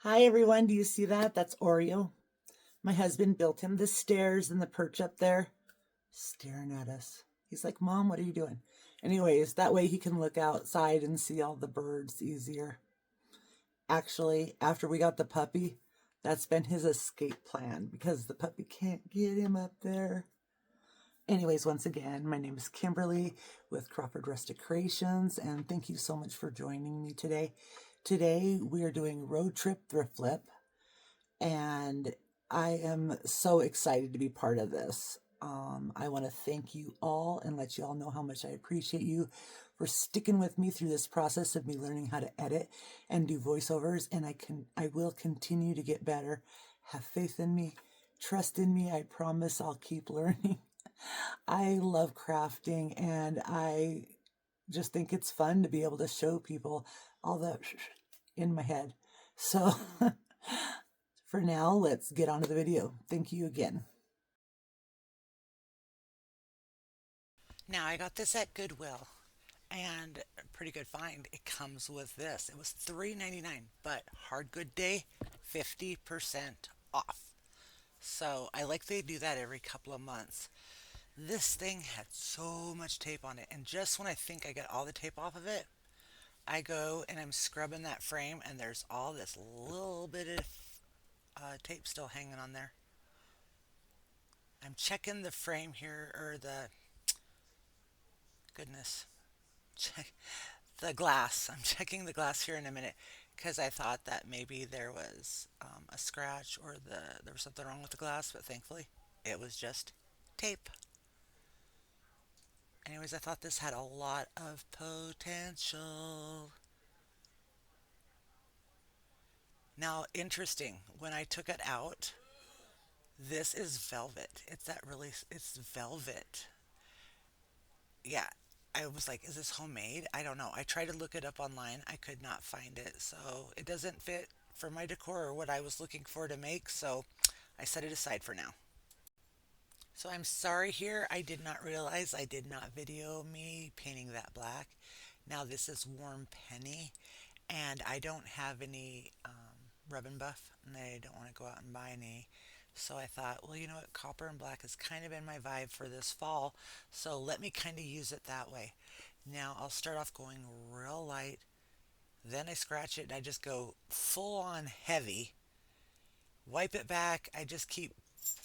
Hi everyone, do you see that? That's Oreo. My husband built him the stairs and the perch up there, staring at us. He's like, Mom, what are you doing? Anyways, that way he can look outside and see all the birds easier. Actually, after we got the puppy, that's been his escape plan because the puppy can't get him up there. Anyways, once again, my name is Kimberly with Crawford Rustic Creations, and thank you so much for joining me today. Today, we are doing Road Trip Thrift Flip, and I am so excited to be part of this. I want to thank you all and let you all know how much I appreciate you for sticking with me through this process of me learning how to edit and do voiceovers, and I will continue to get better. Have faith in me, trust in me. I promise I'll keep learning. I love crafting, and I just think it's fun to be able to show people all the in my head. So for now, let's get on to the video. Thank you again. Now I got this at Goodwill and a pretty good find. It comes with this. It was $3.99, but hard good day, 50% off. So I like they do that every couple of months. This thing had so much tape on it, and just when I think I get all the tape off of it, I go and I'm scrubbing that frame, and there's all this little bit of tape still hanging on there. I'm checking the frame here, or the goodness, check the glass. I'm checking the glass here in a minute because I thought that maybe there was a scratch or there was something wrong with the glass, but thankfully it was just tape. Anyways, I thought this had a lot of potential. Now, interesting, when I took it out, this is velvet. It's velvet. Yeah, I was like, is this homemade? I don't know. I tried to look it up online. I could not find it. So it doesn't fit for my decor or what I was looking for to make. So I set it aside for now. So I'm sorry here. I did not realize I did not video me painting that black. Now this is warm penny, and I don't have any rub and buff, and I don't want to go out and buy any. So I thought, well, you know what, copper and black has kind of been my vibe for this fall, so let me kind of use it that way. Now I'll start off going real light, then I scratch it and I just go full on heavy, wipe it back. I just keep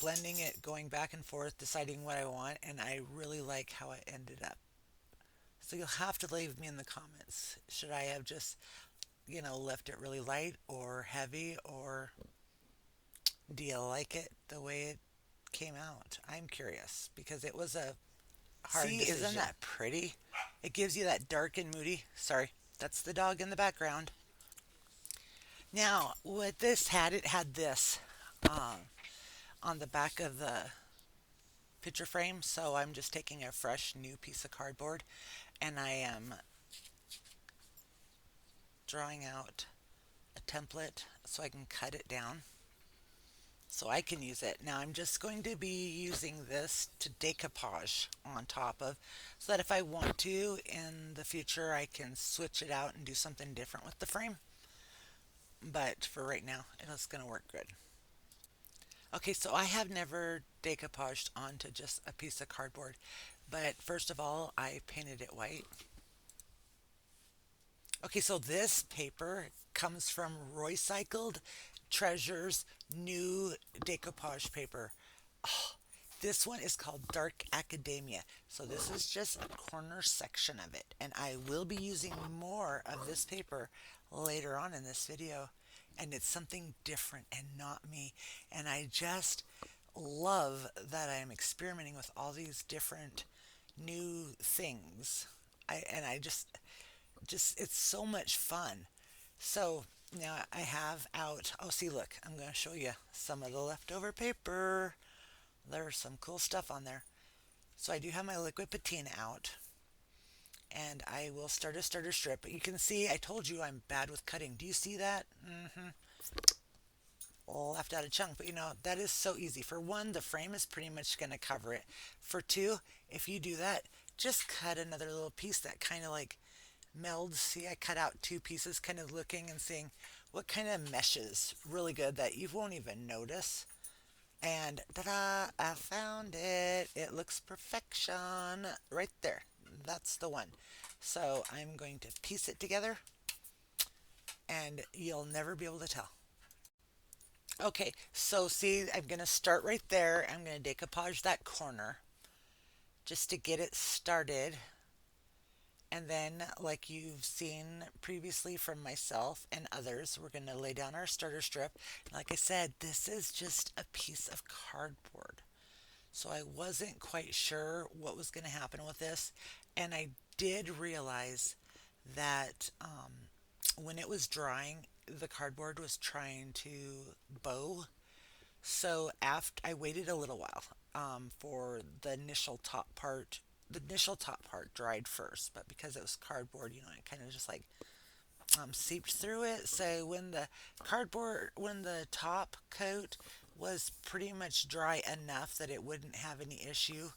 blending it, going back and forth, deciding what I want, and I really like how it ended up. So you'll have to leave me in the comments. Should I have just, left it really light or heavy, or do you like it the way it came out? I'm curious because it was a Hard see, isn't decision. that pretty? It gives you that dark and moody. Sorry, that's the dog in the background. Now, what this had, it had this on the back of the picture frame. So I'm just taking a fresh new piece of cardboard and I am drawing out a template so I can cut it down so I can use it. Now I'm just going to be using this to decoupage on top of so that if I want to in the future I can switch it out and do something different with the frame. But for right now, it's going to work good. Okay, so I have never decoupaged onto just a piece of cardboard. But first of all, I painted it white. Okay, so this paper comes from Roycycled Treasures new decoupage paper. Oh, this one is called Dark Academia. So this is just a corner section of it. And I will be using more of this paper later on in this video. And it's something different and not me. And I just love that I am experimenting with all these different new things. I just it's so much fun. So now I have out. Oh, see, look, I'm going to show you some of the leftover paper. There's some cool stuff on there. So I do have my liquid patina out, and I will start a starter strip. But you can see, I told you I'm bad with cutting. Do you see that? Left out a chunk, but that is so easy. For one, the frame is pretty much going to cover it. For two, if you do that, just cut another little piece that kind of like meld. See, I cut out two pieces, kind of looking and seeing what kind of meshes really good that you won't even notice. And ta-da, I found it. It looks perfection right there. That's the one. So I'm going to piece it together and you'll never be able to tell. Okay, so see, I'm going to start right there. I'm going to decoupage that corner just to get it started. And then, like you've seen previously from myself and others, we're going to lay down our starter strip. Like I said, this is just a piece of cardboard. So I wasn't quite sure what was going to happen with this. And I did realize that when it was drying, the cardboard was trying to bow. So after I waited a little while for the initial top part dried first, but because it was cardboard, it kind of just like seeped through it. So when the top coat was pretty much dry enough that it wouldn't have any issue,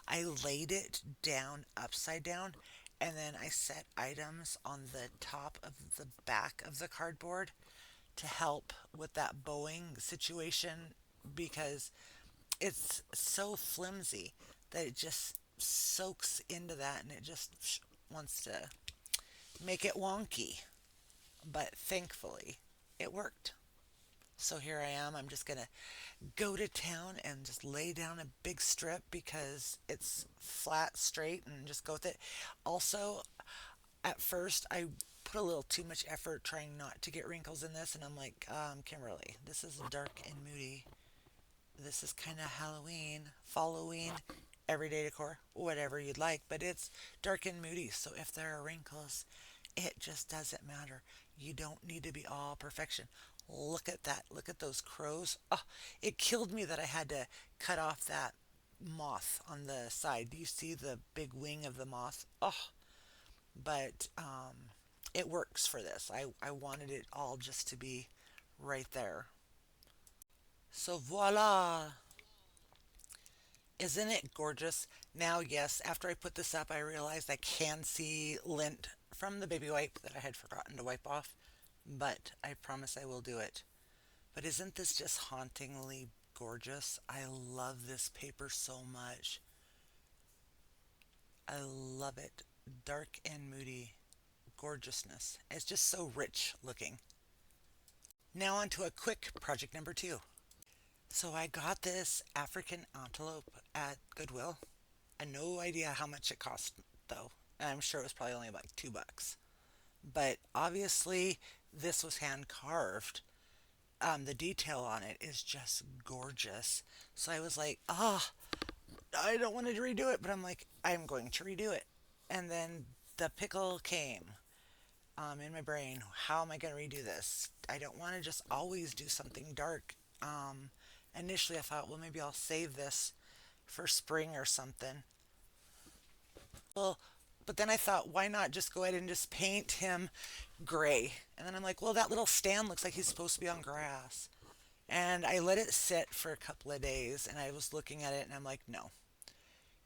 I laid it down upside down and then I set items on the top of the back of the cardboard to help with that bowing situation because it's so flimsy that it just soaks into that and it just wants to make it wonky. But thankfully, it worked. So here I am. I'm just going to go to town and just lay down a big strip because it's flat, straight, and just go with it. Also, at first, I put a little too much effort trying not to get wrinkles in this, and I'm like, Kimberly, this is dark and moody. This is kind of Halloween, Halloween, everyday decor, whatever you'd like, but it's dark and moody. So if there are wrinkles, it just doesn't matter. You don't need to be all perfection. Look at that. Look at those crows. Oh, it killed me that I had to cut off that moth on the side. Do you see the big wing of the moth? Oh, but it works for this. I wanted it all just to be right there. So voila! Isn't it gorgeous? Now, yes, after I put this up, I realized I can see lint from the baby wipe that I had forgotten to wipe off, but I promise I will do it. But isn't this just hauntingly gorgeous? I love this paper so much. I love it. Dark and moody gorgeousness. It's just so rich looking. Now on to a quick project number two. So I got this African antelope at Goodwill. I had no idea how much it cost though. I'm sure it was probably only about $2. But obviously this was hand carved. The detail on it is just gorgeous. So I was like, I don't want to redo it, but I'm like, I'm going to redo it. And then the pickle came in my brain. How am I going to redo this? I don't want to just always do something dark. Initially, I thought, well, maybe I'll save this for spring or something. Well, but then I thought, why not just go ahead and just paint him gray? And then I'm like, well, that little stand looks like he's supposed to be on grass. And I let it sit for a couple of days, and I was looking at it, and I'm like, no,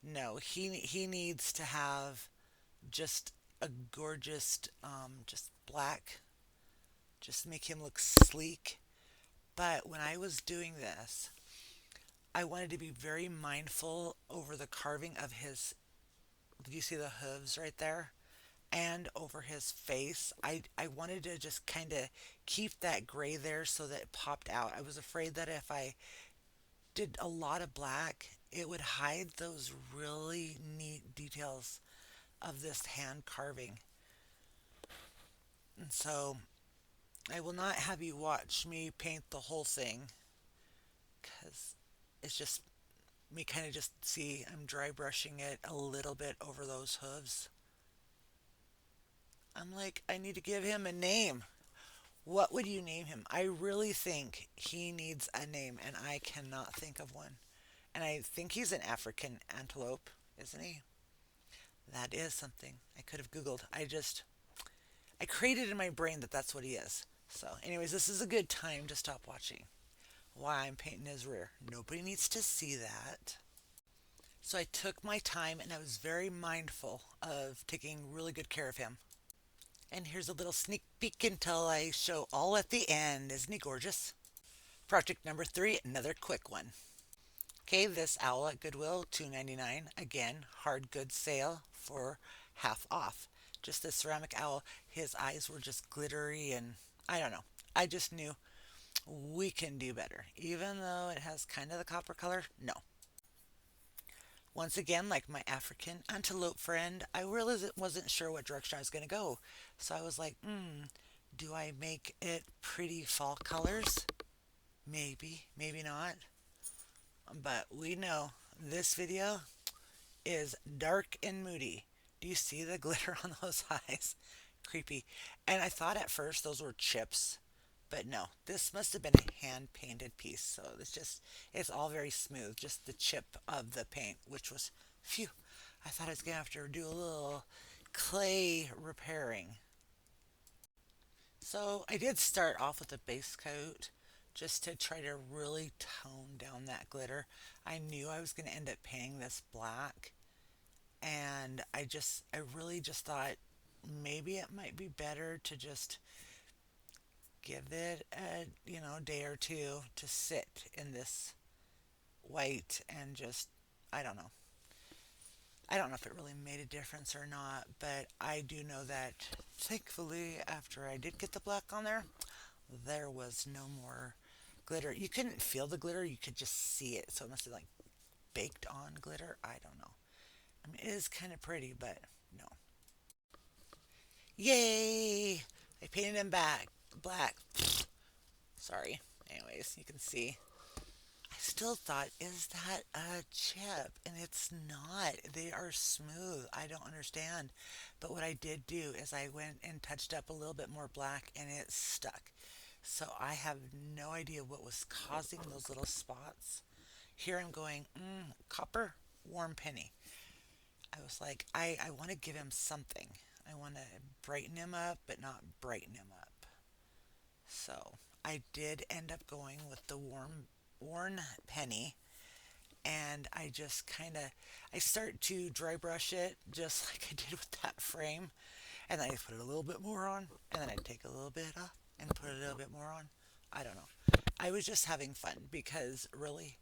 no, he needs to have just a gorgeous, just black, just make him look sleek. But when I was doing this, I wanted to be very mindful over the carving of his. Do you see the hooves right there? And over his face. I wanted to just kind of keep that gray there so that it popped out. I was afraid that if I did a lot of black, it would hide those really neat details of this hand carving. And so I will not have you watch me paint the whole thing because it's just me kind of just see I'm dry brushing it a little bit over those hooves. I'm like, I need to give him a name. What would you name him? I really think he needs a name, and I cannot think of one. And I think he's an African antelope, isn't he? That is something I could have Googled. I created in my brain that that's what he is. So, anyways, this is a good time to stop watching while I'm painting his rear. Nobody needs to see that. So I took my time and I was very mindful of taking really good care of him. And here's a little sneak peek until I show all at the end. Isn't he gorgeous? Project number 3, another quick one. Okay, this owl at Goodwill, $2.99. Again, hard goods sale for half off. Just this ceramic owl. His eyes were just glittery and I don't know. I just knew we can do better. Even though it has kind of the copper color, no. Once again, like my African antelope friend, I really wasn't sure what direction I was going to go. So I was like, do I make it pretty fall colors? Maybe, maybe not. But we know this video is dark and moody. Do you see the glitter on those eyes? Creepy. And I thought at first those were chips, but no, this must have been a hand painted piece. So it's all very smooth, just the chip of the paint, which was, phew, I thought I was going to have to do a little clay repairing. So I did start off with a base coat just to try to really tone down that glitter. I knew I was going to end up painting this black, and I really just thought maybe it might be better to just give it a day or two to sit in this white and just I don't know. I don't know if it really made a difference or not, but I do know that thankfully after I did get the black on there, there was no more glitter. You couldn't feel the glitter, you could just see it. So it must have like baked on glitter. I don't know. I mean, it is kind of pretty, but no. Yay! I painted him back black. Sorry. Anyways, you can see. I still thought, is that a chip? And it's not. They are smooth. I don't understand. But what I did do is I went and touched up a little bit more black and it stuck. So I have no idea what was causing those little spots. Here I'm going, copper, warm penny. I was like, I want to give him something. I want to brighten him up, but not brighten him up. So I did end up going with the worn penny, and I just kind of I start to dry brush it just like I did with that frame, and then I put a little bit more on, and then I take a little bit off and put a little bit more on. I don't know. I was just having fun because really,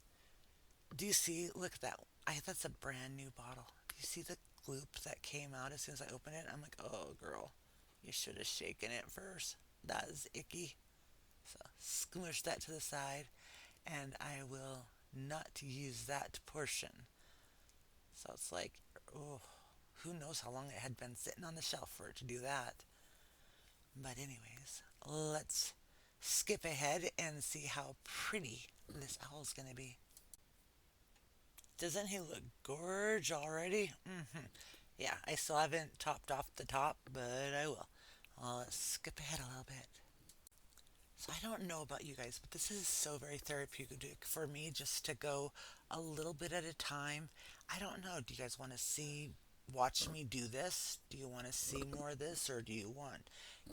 do you see? Look at that. That's a brand new bottle. Do you see the gloop that came out as soon as I opened it? I'm like, oh girl, you should have shaken it first. That is icky. So smush that to the side, and I will not use that portion. So it's like, oh, who knows how long it had been sitting on the shelf for it to do that. But anyways, let's skip ahead and see how pretty this owl's going to be. Doesn't he look gorge already? Yeah, I still haven't topped off the top, but I will. Let's skip ahead a little bit. So I don't know about you guys, but this is so very therapeutic for me just to go a little bit at a time. I don't know. Do you guys want to watch me do this? Do you want to see more of this, or do you want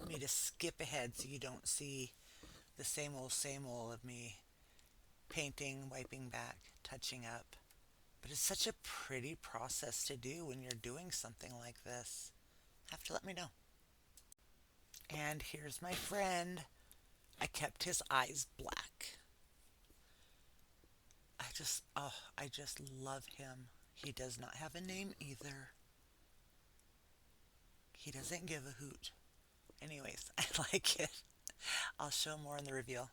me to skip ahead so you don't see the same old of me painting, wiping back, touching up? But it's such a pretty process to do when you're doing something like this. Have to let me know. And here's my friend. I kept his eyes black. I just love him. He does not have a name either. He doesn't give a hoot. Anyways, I like it. I'll show more in the reveal.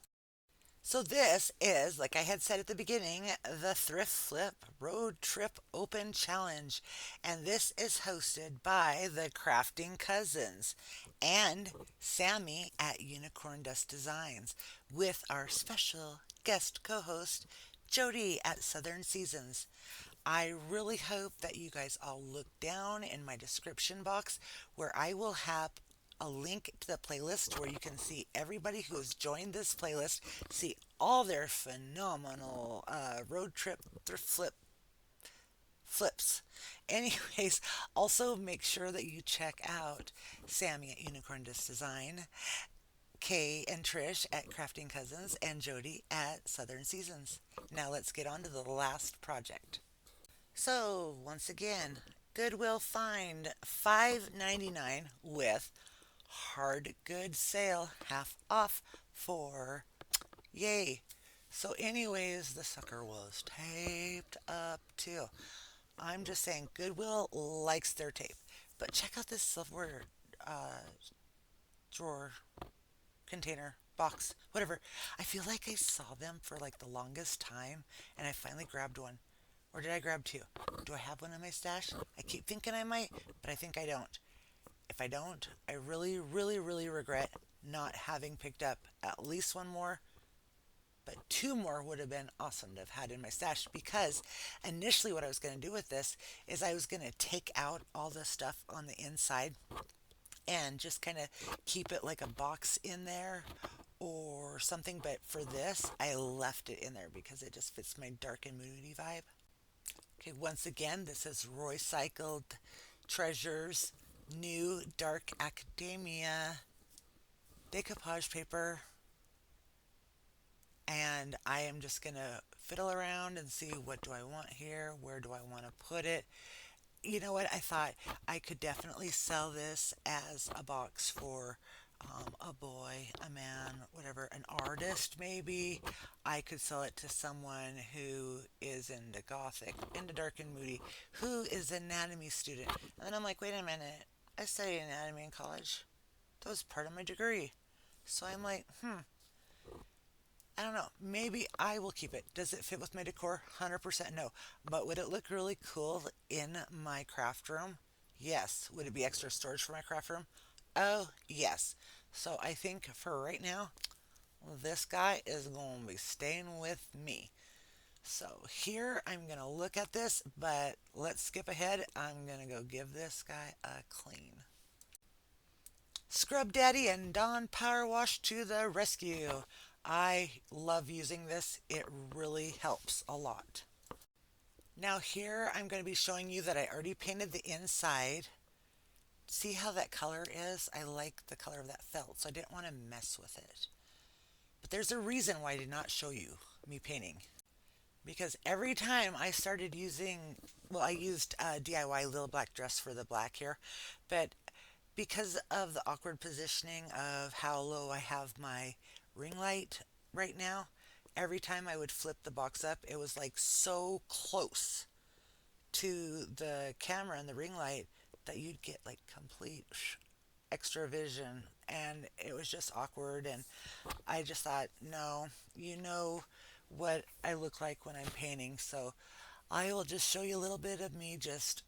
So this is, like I had said at the beginning, the Thrift Flip Road Trip Open Challenge. And this is hosted by the Crafting Cousins and Sammy at Unicorn Dust Designs with our special guest co-host, Jody at Southern Seasons. I really hope that you guys all look down in my description box where I will have a link to the playlist where you can see everybody who has joined this playlist, see all their phenomenal road trip thrift flips. Anyways, also make sure that you check out Sammy at Unicorn Disc Design, Kay and Trish at Crafting Cousins, and Jody at Southern Seasons. Now let's get on to the last project. So once again, Goodwill find $5.99 with Hard goods sale, half off for yay. So, anyways, the sucker was taped up too. I'm just saying, Goodwill likes their tape. But check out this silverware uh, drawer, container, box, whatever. I feel like I saw them for like the longest time and I finally grabbed one. Or did I grab two? Do I have one in my stash? I keep thinking I might, but I think I don't. If I don't, I really, really, really regret not having picked up at least one more, but two more would have been awesome to have had in my stash because initially what I was going to do with this is I was going to take out all the stuff on the inside and just kind of keep it like a box in there or something. But for this, I left it in there because it just fits my dark and moody vibe. Okay, once again, this is Roycycled Treasures, new dark academia decoupage paper. And I am just going to fiddle around and see what do I want here, where do I want to put it. You know what? I thought I could definitely sell this as a box for a boy, a man, whatever, an artist maybe. I could sell it to someone who is into gothic, into dark and moody, who is an anatomy student. And then I'm like, wait a minute, I studied anatomy in college. That was part of my degree. So I'm like, I don't know. Maybe I will keep it. Does it fit with my decor? 100% no. But would it look really cool in my craft room? Yes. Would it be extra storage for my craft room? Oh, yes. So I think for right now, this guy is going to be staying with me. So here I'm going to look at this, but let's skip ahead. I'm going to go give this guy a clean. Scrub Daddy and Dawn Power Wash to the rescue. I love using this. It really helps a lot. Now here I'm going to be showing you that I already painted the inside. See how that color is? I like the color of that felt, so I didn't want to mess with it. But there's a reason why I did not show you me painting. Because every time I started using, well, I used DIY Little Black Dress for the black here, but because of the awkward positioning of how low I have my ring light right now, every time I would flip the box up, it was like so close to the camera and the ring light that you'd get like complete extra vision and it was just awkward and I just thought, no, you know what I look like when I'm painting, so I will just show you a little bit of me just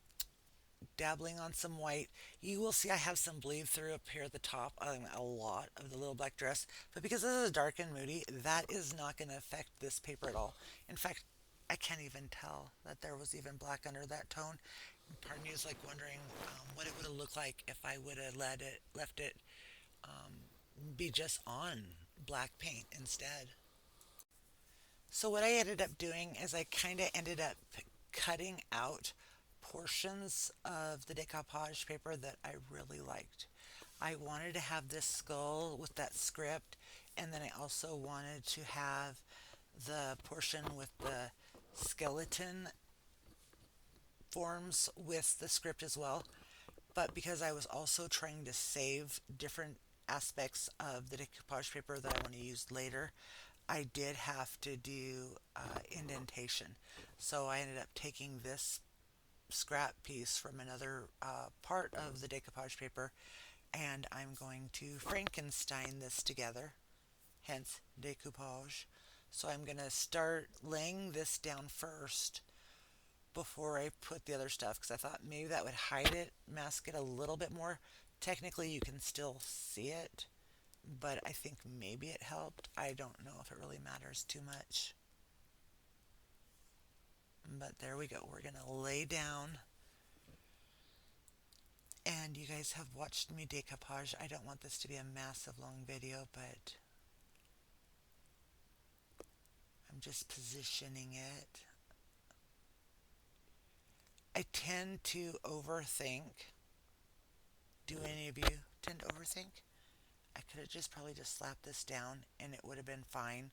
dabbling on some white. You will see I have some bleed through up here at the top. I think a lot of the little black dress. But because this is dark and moody, that is not going to affect this paper at all. In fact, I can't even tell that there was even black under that tone. And part of me is like wondering what it would have looked like if I would have left it be just on black paint instead. So what I ended up doing is I kind of ended up cutting out portions of the decoupage paper that I really liked. I wanted to have this skull with that script, and then I also wanted to have the portion with the skeleton forms with the script as well. But because I was also trying to save different aspects of the decoupage paper that I want to use later, I did have to do indentation. So I ended up taking this scrap piece from another part of the decoupage paper and I'm going to Frankenstein this together, hence decoupage. So I'm going to start laying this down first before I put the other stuff because I thought maybe that would hide it, mask it a little bit more. Technically you can still see it, but I think maybe it helped. I don't know if it really matters too much. But there we go. We're going to lay down. And you guys have watched me decoupage. I don't want this to be a massive long video, but I'm just positioning it. I tend to overthink. Do any of you tend to overthink? I could have just probably just slapped this down and it would have been fine.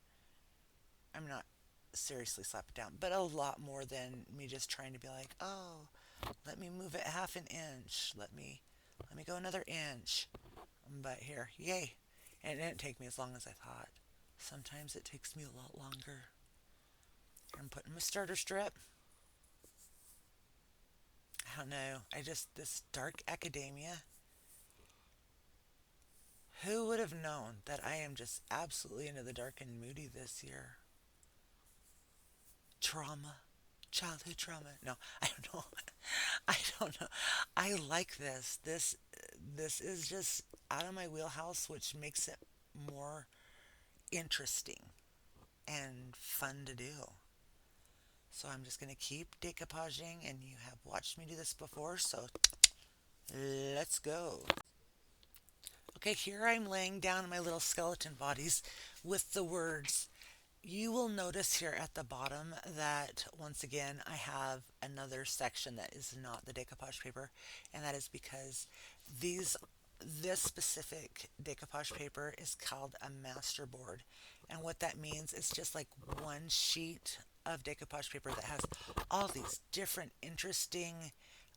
I'm not seriously slap it down, but a lot more than me just trying to be like, oh, let me move it half an inch. Let me go another inch. But here, yay. And it didn't take me as long as I thought. Sometimes it takes me a lot longer. I'm putting my starter strip. I don't know. This dark academia. Who would have known that I am just absolutely into the dark and moody this year? Trauma. Childhood trauma. No, I don't know. I don't know. I like this. This is just out of my wheelhouse, which makes it more interesting and fun to do. So I'm just going to keep decoupaging, and you have watched me do this before, so let's go. Okay, here I'm laying down my little skeleton bodies with the words. You will notice here at the bottom that once again I have another section that is not the decoupage paper, and that is because these this specific decoupage paper is called a master board. And what that means is just like one sheet of decoupage paper that has all these different interesting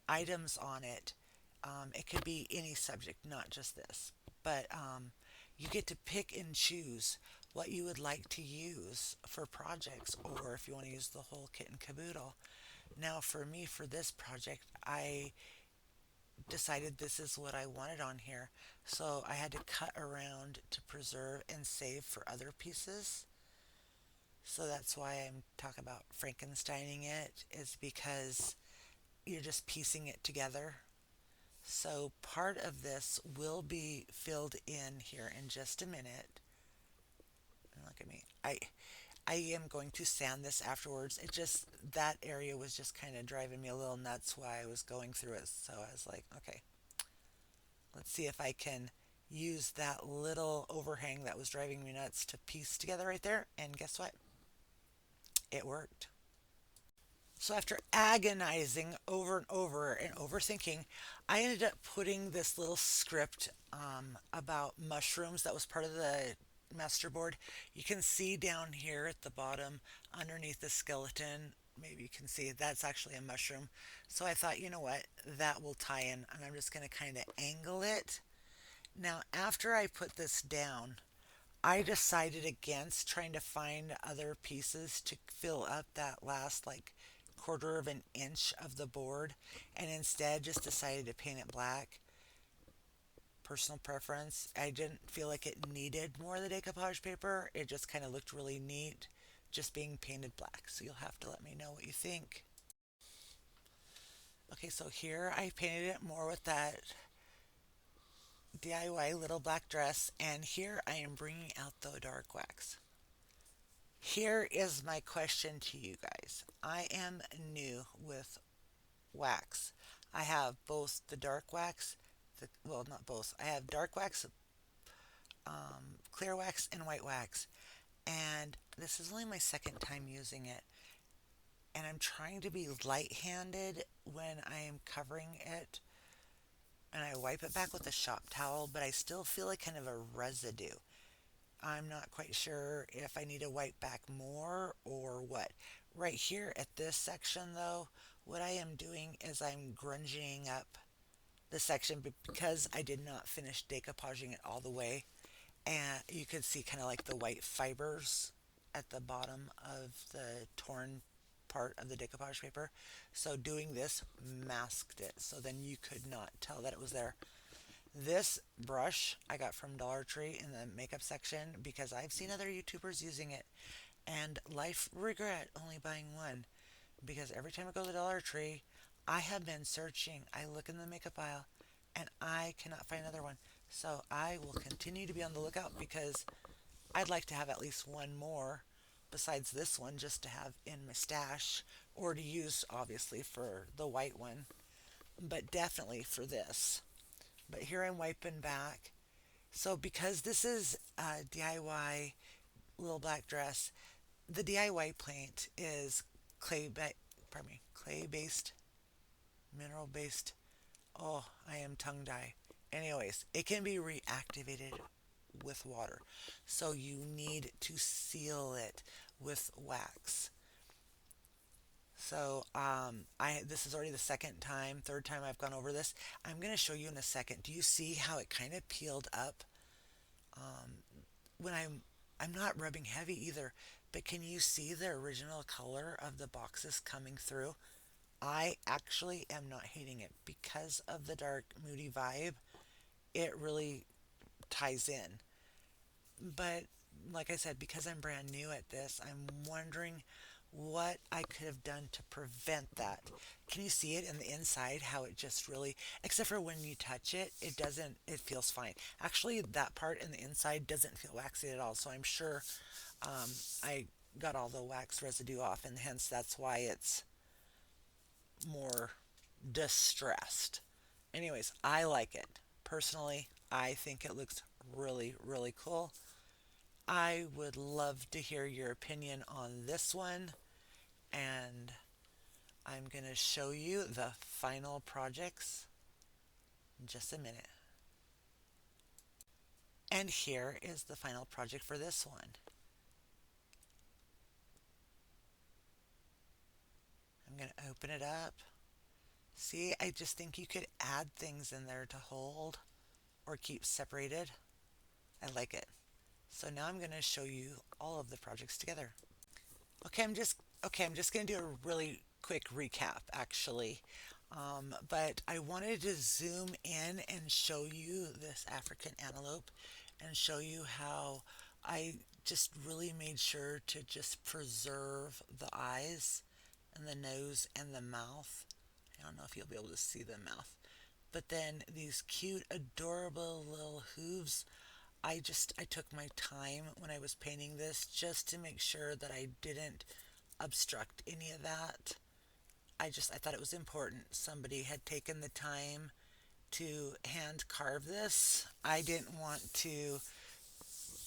items on it. It could be any subject, not just this. But you get to pick and choose what you would like to use for projects, or if you want to use the whole kit and caboodle. Now, for me, for this project, I decided this is what I wanted on here. So I had to cut around to preserve and save for other pieces. So that's why I'm talking about Frankensteining it, is because you're just piecing it together. So part of this will be filled in here in just a minute. Look at me. I am going to sand this afterwards. It just that area was just kind of driving me a little nuts while I was going through it. So I was like, okay, let's see if I can use that little overhang that was driving me nuts to piece together right there. And guess what? It worked. So after agonizing over and over and overthinking, I ended up putting this little script about mushrooms that was part of the master board. You can see down here at the bottom underneath the skeleton, maybe you can see that's actually a mushroom. So I thought, you know what, that will tie in, and I'm just going to kind of angle it. Now, after I put this down, I decided against trying to find other pieces to fill up that last like quarter of an inch of the board, and instead just decided to paint it black. Personal preference. I didn't feel like it needed more of the decoupage paper. It just kind of looked really neat just being painted black. So you'll have to let me know what you think. Okay, so here I painted it more with that DIY little black dress, and here I am bringing out the dark wax. Here is my question to you guys. I am new with wax. I have both the dark wax, well, not both. I have dark wax, clear wax, and white wax. And this is only my second time using it. And I'm trying to be light handed when I am covering it. And I wipe it back with a shop towel, but I still feel like kind of a residue. I'm not quite sure if I need to wipe back more or what. Right here at this section, though, what I am doing is I'm grunging up the section because I did not finish decoupaging it all the way. And you can see kind of like the white fibers at the bottom of the torn part of the decoupage paper. So doing this masked it, so then you could not tell that it was there. This brush I got from Dollar Tree in the makeup section because I've seen other YouTubers using it, and life regret only buying one, because every time I go to the Dollar Tree, I have been searching. I look in the makeup aisle and I cannot find another one. So I will continue to be on the lookout because I'd like to have at least one more besides this one just to have in my stash, or to use obviously for the white one, but definitely for this. But here I'm wiping back. So because this is a DIY little black dress, the DIY paint is clay based, mineral based. Oh, I am tongue tied. Anyways, it can be reactivated with water. So you need to seal it with wax. So I this is already the second time, third time I've gone over this. I'm going to show you in a second. Do you see how it kind of peeled up when I'm not rubbing heavy either, but can you see the original color of the boxes coming through? I actually am not hating it because of the dark moody vibe. It really ties in. But like I said, because I'm brand new at this, I'm wondering what I could have done to prevent that. Can you see it in the inside how it just really, except for when you touch it, it doesn't, it feels fine. Actually, that part in the inside doesn't feel waxy at all. So I'm sure I got all the wax residue off, and hence that's why it's more distressed. Anyways, I like it. Personally, I think it looks really, really cool. I would love to hear your opinion on this one, and I'm going to show you the final projects in just a minute. And here is the final project for this one. I'm going to open it up. See, I just think you could add things in there to hold or keep separated. I like it. So now I'm going to show you all of the projects together. I'm just going to do a really quick recap actually. But I wanted to zoom in and show you this African antelope and show you how I just really made sure to just preserve the eyes and the nose and the mouth. I don't know if you'll be able to see the mouth. But then these cute, adorable little hooves. I took my time when I was painting this just to make sure that I didn't obstruct any of that. I thought it was important. Somebody had taken the time to hand carve this. I didn't want to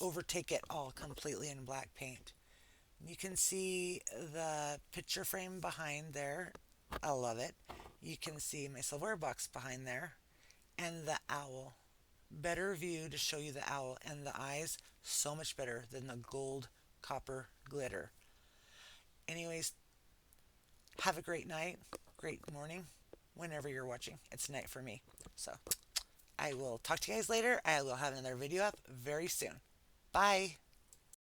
overtake it all completely in black paint. You can see the picture frame behind there. I love it. You can see my silverware box behind there and the owl. Better view to show you the owl and the eyes. So much better than the gold copper glitter. Anyways, have a great night, great morning, whenever you're watching. It's night for me. So I will talk to you guys later. I will have another video up very soon. Bye.